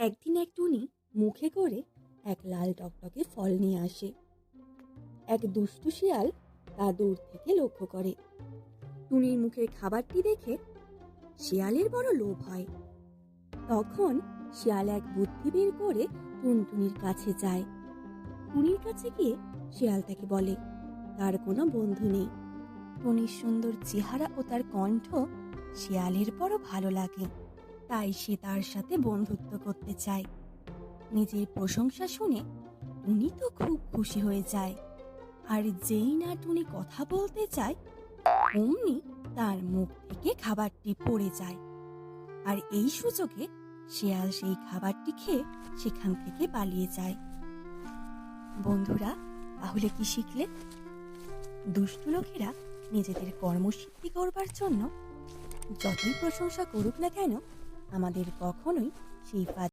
একদিন এক টুনি মুখে করে এক লাল টকটকে ফল নিয়ে আসে। এক দুষ্টু শিয়াল তা দূর থেকে লক্ষ্য করে। টুনির মুখের খাবারটি দেখে শিয়ালের বড় লোভ হয়। তখন শিয়াল এক বুদ্ধি বের করে টুনটুনির কাছে যায়। টুনির কাছে গিয়ে শিয়াল তাকে বলে তার কোনো বন্ধু নেই। টুনির সুন্দর চেহারা ও তার কণ্ঠ শিয়ালের বড় ভালো লাগে, তাই সে তার সাথে বন্ধুত্ব করতে চায়। নিজের প্রশংসা শুনে টুনি তো খুব খুশি হয়ে যায়। আর যেই না টুনি কথা বলতে চায় অমনি তার মুখ থেকে খাবারটি পড়ে যায়। আর এই সুযোগে শিয়াল সেই খাবারটি খেয়ে সেখান থেকে পালিয়ে যায়। বন্ধুরা, তাহলে কি শিখলে? দুষ্টু লোকেরা নিজেদের কর্মসিদ্ধি করবার জন্য যতই প্রশংসা করুক না কেন, আমাদের কখনোই সেই